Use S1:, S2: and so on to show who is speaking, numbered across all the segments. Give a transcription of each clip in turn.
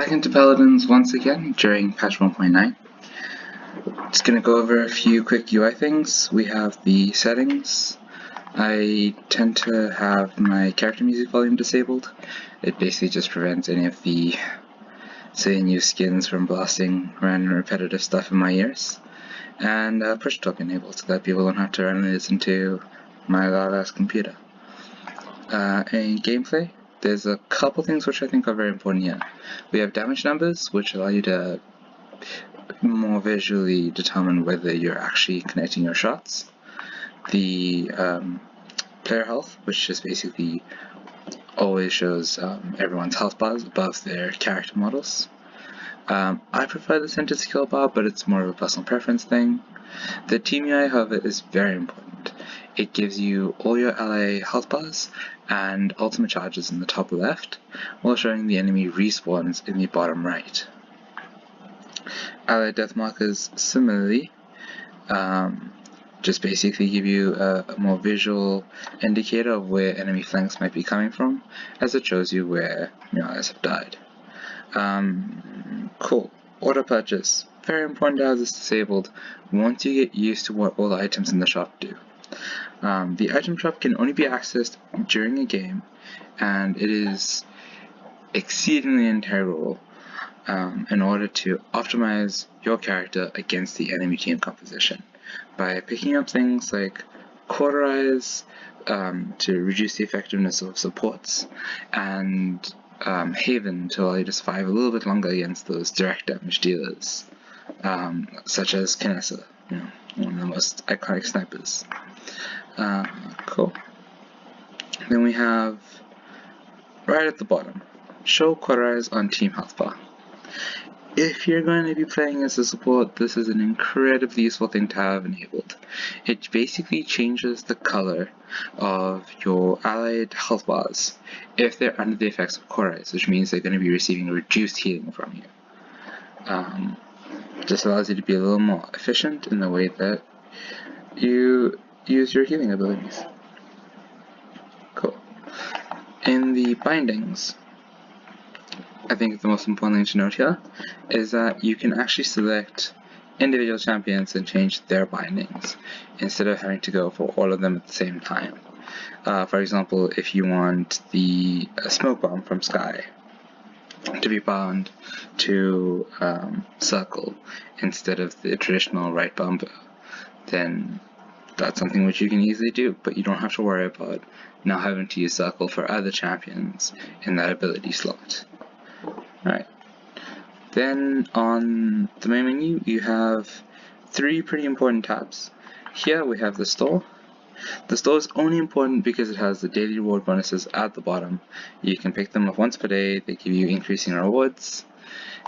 S1: back into Paladins once again during patch 1.9. Just gonna go over a few quick UI things. We have the settings. I tend to have my character music volume disabled. It basically just prevents any of the silly new skins from blasting random repetitive stuff in my ears. And push talk enabled so that people don't have to randomly listen to my loud ass computer. In gameplay, there's a couple things which I think are very important here. We have damage numbers, which allow you to more visually determine whether you're actually connecting your shots. The player health, which just basically always shows everyone's health bars above their character models. I prefer the center skill bar, but it's more of a personal preference thing. The team UI, however, is very important. It gives you all your ally health bars and ultimate charges in the top left, while showing the enemy respawns in the bottom right. Ally death markers similarly just basically give you a more visual indicator of where enemy flanks might be coming from, as it shows you where your allies have died. Cool. Auto purchase. Very important to have this disabled once you get used to what all the items in the shop do. The item shop can only be accessed during a game, and it is exceedingly integral in order to optimize your character against the enemy team composition by picking up things like Cauterize to reduce the effectiveness of supports, and Haven to allow you to survive a little bit longer against those direct damage dealers, such as Kinessa, one of the most iconic snipers. Cool. Then we have, right at the bottom, show Cauterize on team health bar. If you're going to be playing as a support, this is an incredibly useful thing to have enabled. It basically changes the color of your allied health bars if they're under the effects of Cauterize, which means they're going to be receiving reduced healing from you. Just allows you to be a little more efficient in the way that you use your healing abilities. Cool. In the bindings, I think the most important thing to note here is that you can actually select individual champions and change their bindings instead of having to go for all of them at the same time. For example, if you want the smoke bomb from Sky to be bound to circle instead of the traditional right bumper, then that's something which you can easily do, but you don't have to worry about now having to use circle for other champions in that ability slot. Alright, then on the main menu you have three pretty important tabs. Here we have the store. The store is only important because it has the daily reward bonuses at the bottom. You can pick them up once per day, they give you increasing rewards,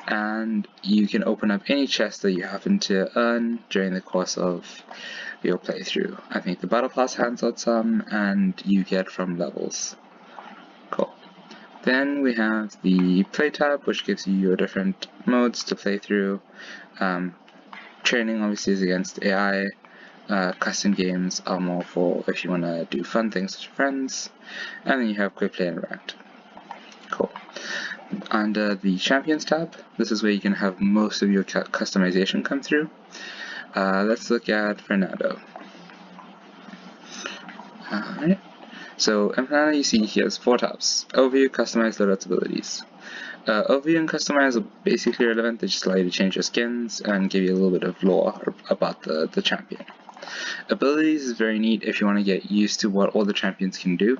S1: and you can open up any chest that you happen to earn during the course of your playthrough. I think the battle pass hands out some, and you get from levels. Cool. Then we have the play tab, which gives you your different modes to play through. Training obviously is against AI. Custom games are more for if you want to do fun things with your friends. And then you have quick play and ranked. Cool. Under the champions tab, this is where you can have most of your customization come through. Let's look at Fernando. Alright. So in Fernando you see he has four tabs: Overview, Customize, Loadouts, Abilities. Overview and Customize are basically relevant. They just allow you to change your skins and give you a little bit of lore about the champion. Abilities is very neat if you want to get used to what all the champions can do.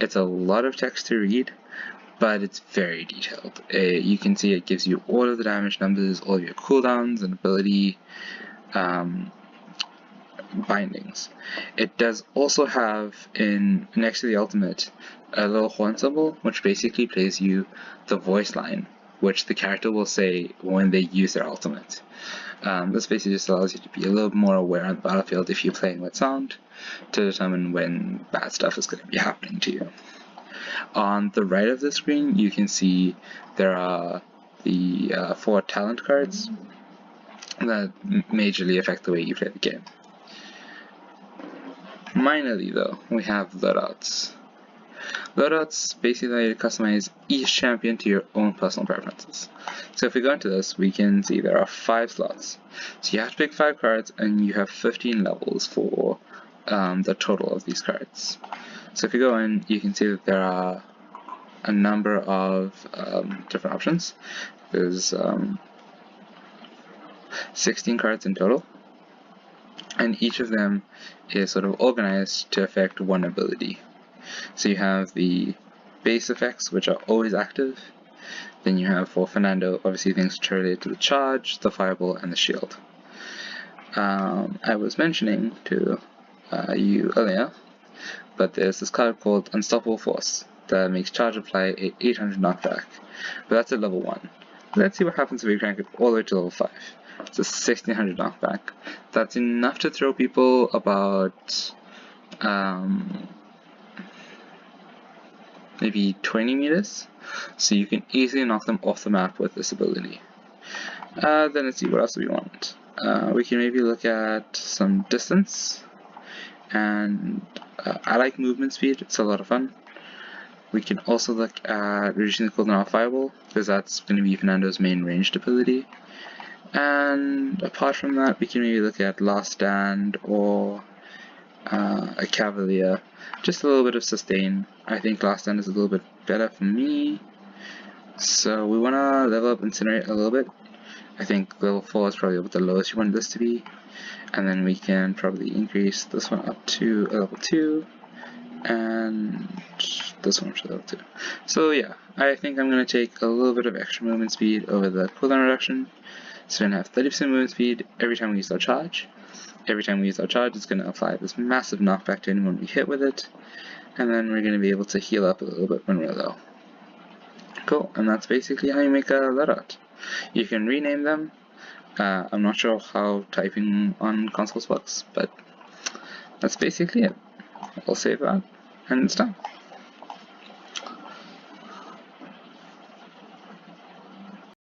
S1: It's a lot of text to read, but it's very detailed. You can see it gives you all of the damage numbers, all of your cooldowns and ability bindings. It does also have, next to the ultimate, a little horn symbol which basically plays you the voice line which the character will say when they use their ultimate. This basically just allows you to be a little more aware on the battlefield if you're playing with sound to determine when bad stuff is going to be happening to you. On the right of the screen you can see there are the 4 talent cards that majorly affect the way you play the game. Minorly though, we have loadouts. Loadouts basically allow you to customize each champion to your own personal preferences. So if we go into this, we can see there are 5 slots. So you have to pick 5 cards, and you have 15 levels for the total of these cards. So if you go in, you can see that there are a number of different options. There's 16 cards in total, and each of them is sort of organized to affect one ability. So you have the base effects, which are always active. Then you have, for Fernando, obviously things which are related to the charge, the fireball, and the shield. I was mentioning to you earlier, but there's this card called Unstoppable Force that makes charge apply a 800 knockback, but that's at level 1. Let's see what happens if we crank it all the way to level 5. It's a 1600 knockback. That's enough to throw people about maybe 20 meters, so you can easily knock them off the map with this ability. Then let's see, what else do we want? We can maybe look at some distance, and I like movement speed, it's a lot of fun. We can also look at reducing the cooldown of Fireball, because that's going to be Fernando's main ranged ability. And apart from that, we can maybe look at Last Stand or a Cavalier. Just a little bit of sustain. I think Last Stand is a little bit better for me. So we want to level up Incinerate a little bit. I think level 4 is probably the lowest you want this to be. And then we can probably increase this one up to a level 2. And this one to level 2. So yeah, I think I'm going to take a little bit of extra movement speed over the cooldown reduction. So we're going to have 30% movement speed every time we use our charge. Every time we use our charge, it's going to apply this massive knockback to anyone we hit with it. And then we're going to be able to heal up a little bit when we're low. Cool, and that's basically how you make a loadout. You can rename them. I'm not sure how typing on consoles works, but that's basically it. I'll save that, and it's done.